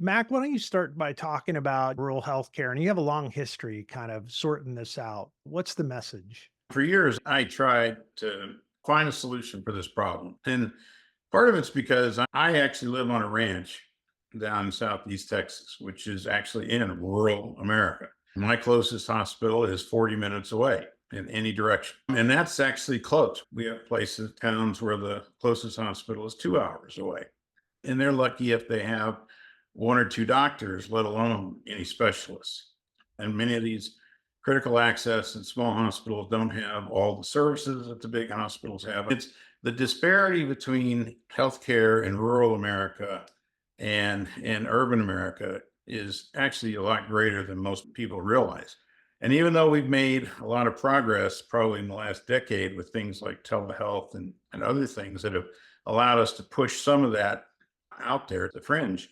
Mac, why don't you start by talking about rural healthcare? And you have a long history kind of sorting this out. What's the message? For years, I tried to find a solution for this problem. And part of it's because I actually live on a ranch down in Southeast Texas, which is actually in rural America. My closest hospital is 40 minutes away in any direction. And that's actually close. We have places, towns where the closest hospital is 2 hours away. And they're lucky if they have one or two doctors, let alone any specialists. And many of these critical access and small hospitals don't have all the services that the big hospitals have. It's the disparity between healthcare in rural America and in urban America is actually a lot greater than most people realize. And even though we've made a lot of progress, probably in the last decade, with things like telehealth and other things that have allowed us to push some of that out there at the fringe,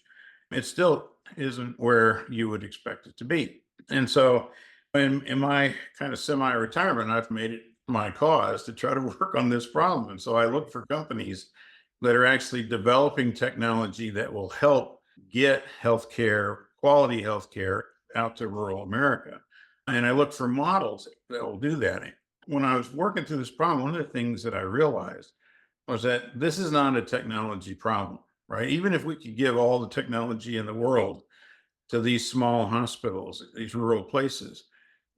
it still isn't where you would expect it to be. And so, in my kind of semi-retirement, I've made it my cause to try to work on this problem. And so I look for companies that are actually developing technology that will help get healthcare, quality healthcare out to rural America. And I look for models that will do that. When I was working through this problem, one of the things that I realized was that this is not a technology problem, right? Even if we could give all the technology in the world to these small hospitals, these rural places,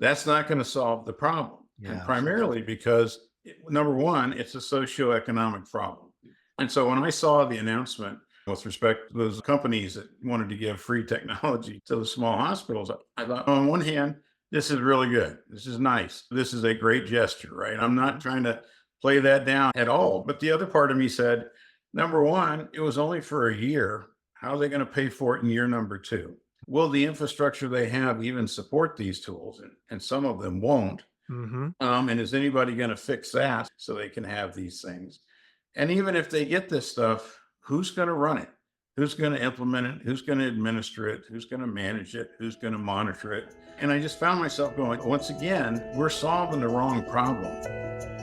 that's not going to solve the problem. And Yeah. primarily because, number one, it's a socioeconomic problem. And so when I saw the announcement with respect to those companies that wanted to give free technology to the small hospitals, I thought, on one hand, this is really good. This is nice. This is a great gesture, right? I'm not trying to play that down at all. But the other part of me said, number one, it was only for a year. How are they going to pay for it in year number two? Will the infrastructure they have even support these tools? And some of them won't. Hmm. And is anybody going to fix that so they can have these things? And even if they get this stuff, who's going to run it? Who's going to implement it? Who's going to administer it? Who's going to manage it? Who's going to monitor it? And I just found myself going, once again, we're solving the wrong problem.